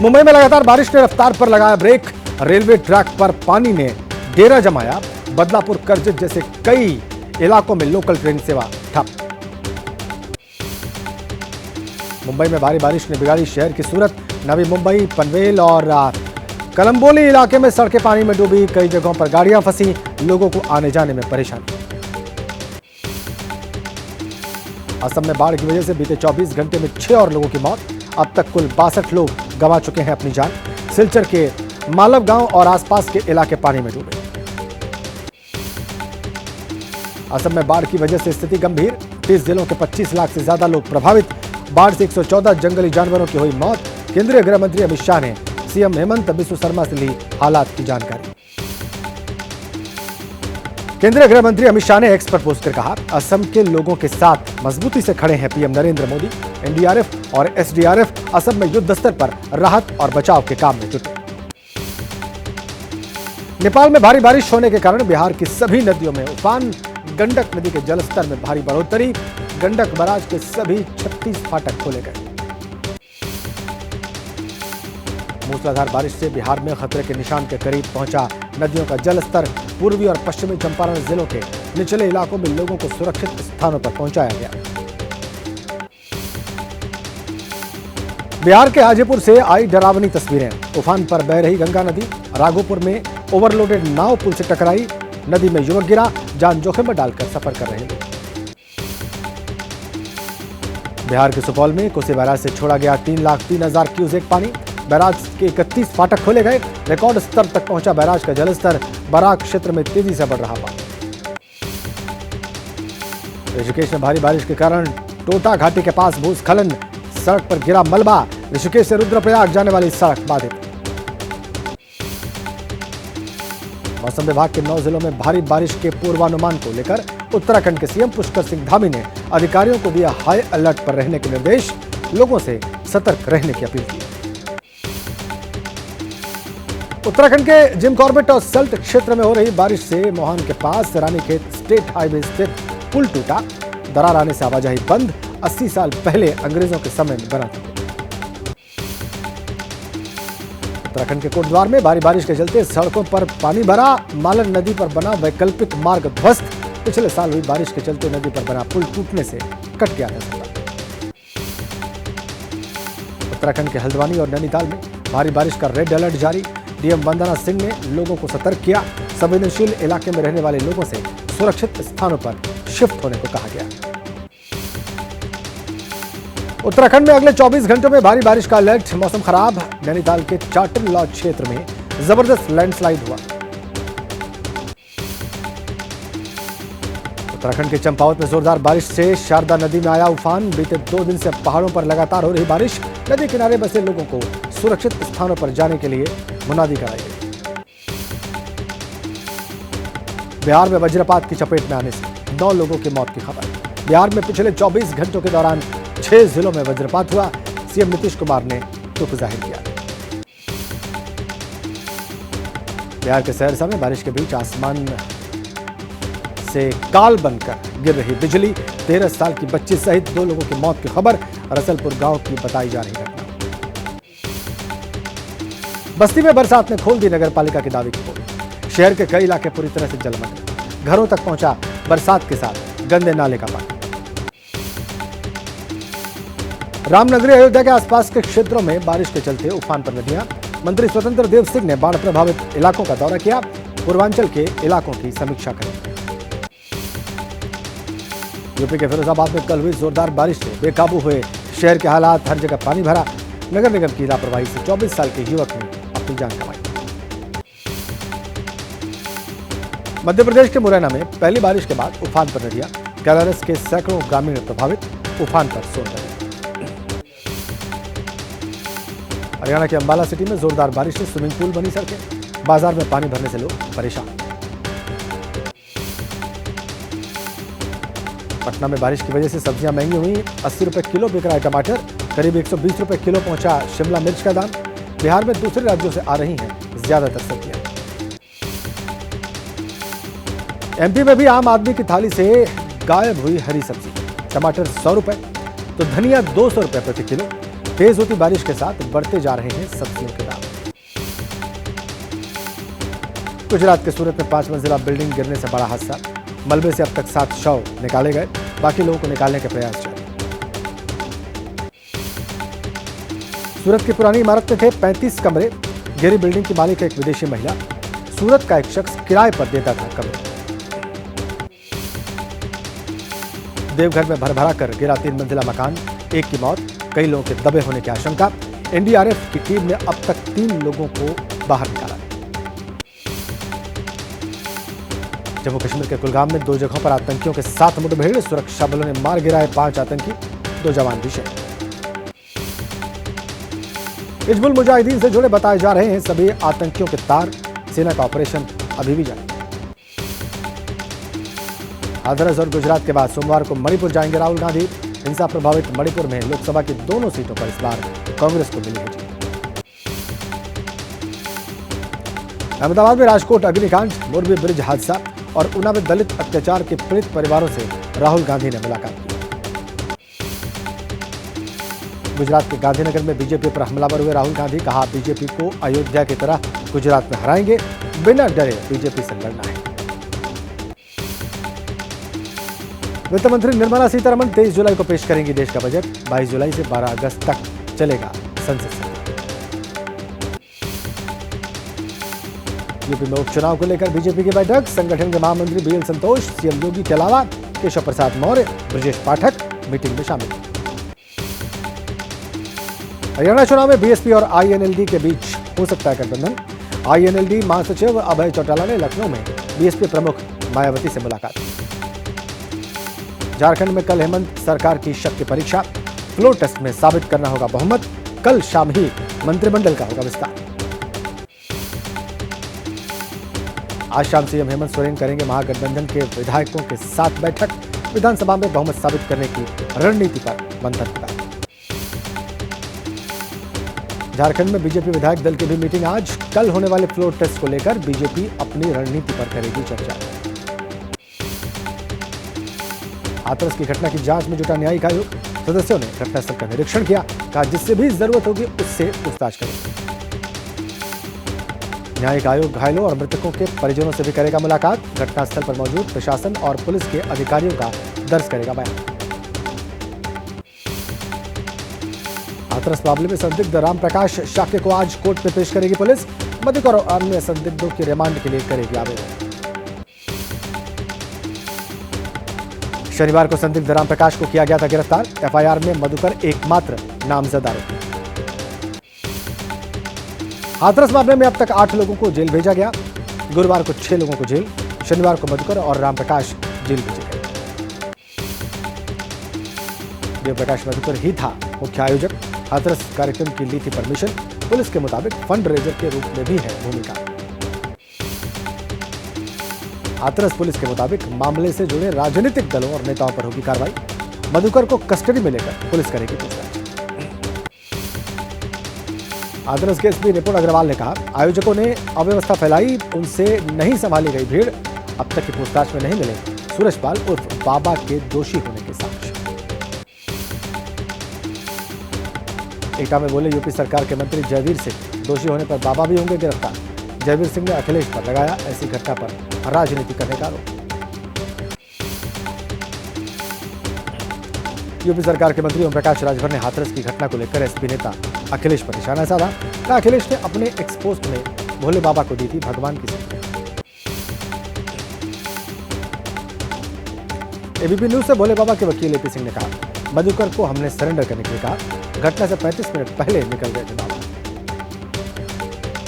मुंबई में लगातार बारिश ने रफ्तार पर लगाया ब्रेक। रेलवे ट्रैक पर पानी ने डेरा जमाया। बदलापुर, करजत जैसे कई इलाकों में लोकल ट्रेन सेवा ठप। मुंबई में भारी बारिश ने बिगाड़ी शहर की सूरत। नवी मुंबई, पनवेल और कलंबोली इलाके में सड़कें पानी में डूबी। कई जगहों पर गाड़ियां फंसी, लोगों को आने जाने में परेशानी। असम में बाढ़ की वजह से बीते 24 घंटे में 6 और लोगों की मौत। अब तक कुल 62 लोग गंवा चुके हैं अपनी जान। सिलचर के मालव गांव और आसपास के इलाके पानी में डूबे। असम में बाढ़ की वजह से स्थिति गंभीर। 30 जिलों के 25 लाख से ज्यादा लोग प्रभावित। बाढ़ से 114 जंगली जानवरों की हुई मौत। केंद्रीय गृह मंत्री अमित शाह ने सीएम हेमंत बिस्व शर्मा से ली हालात की जानकारी। केंद्रीय गृह मंत्री अमित शाह ने एक्स पर पोस्ट कर कहा, असम के लोगों के साथ मजबूती से खड़े हैं पीएम नरेंद्र मोदी। एनडीआरएफ और एसडीआरएफ असम में युद्ध स्तर पर राहत और बचाव के काम में जुटे। नेपाल में भारी बारिश होने के कारण बिहार की सभी नदियों में उफान। गंडक नदी के जलस्तर में भारी बढ़ोतरी। गंडक बराज के सभी 36 फाटक खोले गए। मूसलाधार बारिश से बिहार में खतरे के निशान के करीब पहुंचा नदियों का जलस्तर। पूर्वी और पश्चिमी चंपारण जिलों के निचले इलाकों में लोगों को सुरक्षित स्थानों पर पहुंचाया गया। बिहार के हाजीपुर से आई डरावनी तस्वीरें। उफान पर बह रही गंगा नदी। राघोपुर में ओवरलोडेड नाव पुल से टकराई। नदी में युवक गिरा, जान जोखिम में डालकर सफर कर रहे लोग। बिहार के सुपौल में कोसी बैराज से छोड़ा गया 3,03,000 क्यूसेक पानी। बैराज के 31 फाटक खोले गए। रिकॉर्ड स्तर तक पहुंचा बैराज का जलस्तर। बराक क्षेत्र में तेजी से बढ़ रहा पानी। ऋषिकेश में भारी बारिश के कारण टोटा घाटी के पास भूस्खलन। सड़क पर गिरा मलबा। ऋषिकेश से रुद्रप्रयाग जाने वाली सड़क बाधित। मौसम विभाग के 9 जिलों में भारी बारिश के पूर्वानुमान को लेकर उत्तराखंड के सीएम पुष्कर सिंह धामी ने अधिकारियों को दिया हाई अलर्ट पर रहने के निर्देश। लोगों से सतर्क रहने की अपील की। उत्तराखंड के जिम कॉर्बेट और सल्ट क्षेत्र में हो रही बारिश से मोहान के पास रानीखेत स्टेट हाईवे स्थित पुल टूटा। दरार आने से आवाजाही बंद। 80 साल पहले अंग्रेजों के समय में बना था। उत्तराखंड के कोटद्वार में भारी बारिश के चलते सड़कों पर पानी भरा। मालन नदी पर बना वैकल्पिक मार्ग ध्वस्त। पिछले साल हुई बारिश के चलते नदी पर बना पुल टूटने से कट गया था सफर। उत्तराखंड के हल्द्वानी और नैनीताल में भारी बारिश का रेड अलर्ट जारी। डीएम वंदना सिंह ने लोगों को सतर्क किया। संवेदनशील इलाके में रहने वाले लोगों से सुरक्षित स्थानों पर शिफ्ट होने को कहा गया। उत्तराखंड में अगले 24 घंटों में भारी बारिश का अलर्ट। मौसम खराब। नैनीताल के चाटन लॉज क्षेत्र में जबरदस्त लैंडस्लाइड हुआ। उत्तराखंड के चंपावत में जोरदार बारिश से शारदा नदी में आया उफान। बीते 2 दिन से पहाड़ों पर लगातार हो रही बारिश। नदी किनारे बसे लोगों को सुरक्षित स्थानों पर जाने के लिए मुनादी कराई गई। बिहार में वज्रपात की चपेट में आने से 9 लोगों की मौत की खबर। बिहार में पिछले 24 घंटों के दौरान 6 जिलों में वज्रपात हुआ। सीएम नीतीश कुमार ने दुख जाहिर किया। बिहार के सहरसा में बारिश के बीच आसमान से काल बनकर गिर रही बिजली। 13 साल की बच्ची सहित 2 लोगों की मौत की खबर। रसलपुर गांव की बताई जा रही घटना। बस्ती में बरसात ने खोल दी नगर पालिका की दावे की पोल। शहर के कई इलाके पूरी तरह से जलमग्न। घरों तक पहुंचा बरसात के साथ गंदे नाले का पानी। रामनगरी अयोध्या के आसपास के क्षेत्रों में बारिश के चलते उफान पर नदियां। मंत्री स्वतंत्र देव सिंह ने बाढ़ प्रभावित इलाकों का दौरा किया। पूर्वांचल के इलाकों की समीक्षा करी। यूपी के फिरोजाबाद में कल हुई जोरदार बारिश से बेकाबू हुए शहर के हालात। हर जगह पानी भरा। नगर निगम की लापरवाही से 24 साल के युवक ने अपनी जान गंवाई। मध्य प्रदेश के मुरैना में पहली बारिश के बाद उफान पर नदियां। कैलारस के सैकड़ों ग्रामीण प्रभावित। उफान पर सोन नदी। हरियाणा के अंबाला सिटी में जोरदार बारिश से स्विमिंग पूल बनी सड़कें। बाजार में पानी भरने से लोग परेशान। पटना में बारिश की वजह से सब्जियां महंगी हुई। 80 रुपए किलो बिक रहा है टमाटर। करीब 120 रुपए किलो पहुंचा शिमला मिर्च का दाम। बिहार में दूसरे राज्यों से आ रही हैं ज्यादातर सब्जियां। एमपी में भी आम आदमी की थाली से गायब हुई हरी सब्जी। टमाटर 100 रुपए तो धनिया 200 रुपए प्रति किलो। तेज होती बारिश के साथ बढ़ते जा रहे हैं सब्जियों के दाम। गुजरात के सूरत में 5 मंजिला बिल्डिंग गिरने से बड़ा हादसा। मलबे से अब तक 7 शव निकाले गए, बाकी लोगों को निकालने के प्रयास जारी। सूरत की पुरानी इमारत में थे 35 कमरे। गिरी बिल्डिंग की मालिक एक विदेशी महिला। सूरत का एक शख्स किराए पर देता था कमरे। देवघर में भरभरा कर गिरा 3 मंजिला मकान, एक की मौत, कई लोगों के दबे होने की आशंका। एनडीआरएफ की टीम ने अब तक 3 लोगों को बाहर निकाला। जम्मू कश्मीर के कुलगाम में 2 जगहों पर आतंकियों के साथ मुठभेड़। सुरक्षा बलों ने मार गिराए 5 आतंकी, 2 जवान भी शहीद। हिजबुल मुजाहिदीन से जुड़े बताए जा रहे हैं सभी आतंकियों के तार। सेना का ऑपरेशन अभी भी जारी। हाथरस और गुजरात के बाद सोमवार को मणिपुर जाएंगे राहुल गांधी। हिंसा प्रभावित मणिपुर में लोकसभा की दोनों सीटों पर इस बार कांग्रेस को मिली है जीत। अहमदाबाद में राजकोट अग्निकांड, मोरबी ब्रिज हादसा और ऊना में दलित अत्याचार के पीड़ित परिवारों से राहुल गांधी ने मुलाकात की। गुजरात के गांधीनगर में बीजेपी पर हमलावर हुए राहुल गांधी। कहा, बीजेपी को अयोध्या की तरह गुजरात में हराएंगे, बिना डरे बीजेपी से लड़ना है। वित्त मंत्री निर्मला सीतारमण 23 जुलाई को पेश करेंगी देश का बजट। 22 जुलाई से 12 अगस्त तक चलेगा संसद सत्र। यूपी में उपचुनाव को लेकर बीजेपी की बैठक। संगठन के महामंत्री बीएल संतोष, सीएम योगी के अलावा केशव प्रसाद मौर्य, ब्रजेश पाठक मीटिंग में शामिल। हरियाणा चुनाव में बीएसपी और आईएनएलडी के बीच हो सकता है गठबंधन। आईएनएलडी महासचिव अभय चौटाला ने लखनऊ में बीएसपी प्रमुख मायावती से मुलाकात की। झारखंड में कल हेमंत सरकार की शक्ति परीक्षा। फ्लोर टेस्ट में साबित करना होगा बहुमत। कल शाम ही मंत्रिमंडल का होगा विस्तार। आज शाम सीएम हेमंत सोरेन करेंगे महागठबंधन के विधायकों के साथ बैठक। विधानसभा में बहुमत साबित करने की रणनीति पर मंथन होगा। झारखंड में बीजेपी विधायक दल की भी मीटिंग आज। कल होने वाले फ्लोर टेस्ट को लेकर बीजेपी अपनी रणनीति पर करेगी चर्चा। हाथरस की घटना की जांच में जुटा न्यायिक आयोग। सदस्यों ने घटनास्थल का निरीक्षण किया। कहा, जिससे भी जरूरत होगी उससे पूछताछ करेंगे। न्यायिक आयोग घायलों और मृतकों के परिजनों से भी करेगा मुलाकात। घटनास्थल पर मौजूद प्रशासन और पुलिस के अधिकारियों का दर्ज करेगा बयान। हाथरस मामले में संदिग्ध रामप्रकाश शाक्य को आज कोर्ट में पेश करेगी पुलिस। मधुकर और अन्य संदिग्धों के रिमांड के लिए करेगी आवेदन। शनिवार को संदिग्ध रामप्रकाश को किया गया था गिरफ्तार। एफआईआर में मधुकर एकमात्र नामजद आरोपी। हाथरस मामले में अब तक 8 लोगों को जेल भेजा गया। गुरुवार को 6 लोगों को जेल। शनिवार को मधुकर और रामप्रकाश जेल भेजे गए। देवप्रकाश मधुकर ही था मुख्य आयोजक। हाथरस कार्यक्रम की ली थी परमिशन। पुलिस के मुताबिक फंड रेजर के रूप में भी है भूमिका। हाथरस पुलिस के मुताबिक मामले से जुड़े राजनीतिक दलों और नेताओं पर होगी कार्रवाई। मधुकर को कस्टडी में लेकर पुलिस करेगी पूछताछ। हाथरस के एसपी निपुण अग्रवाल ने कहा, आयोजकों ने अव्यवस्था फैलाई, उनसे नहीं संभाली गई भीड़। अब तक की पूछताछ में नहीं मिले सूरजपाल उर्फ बाबा के दोषी होने के साक्ष्य। एटा में बोले यूपी सरकार के मंत्री जयवीर सिंह, दोषी होने पर बाबा भी होंगे गिरफ्तार। जयवीर सिंह ने अखिलेश पर लगाया ऐसी घटना पर राजनीति करने का आरोप। यूपी सरकार के मंत्री ओम प्रकाश राजभर ने हाथरस की घटना को लेकर एसपी नेता अखिलेश पर निशाना साधा। कहा, अखिलेश ने अपने एक्सपोस्ट में भोले बाबा को दी थी भगवान की शक्ति। एबीपी न्यूज से भोले बाबा के वकील एपी सिंह ने कहा, मधुकर को हमने सरेंडर करने के लिए कहा। घटना से 35 मिनट पहले निकल गए थे बाबा।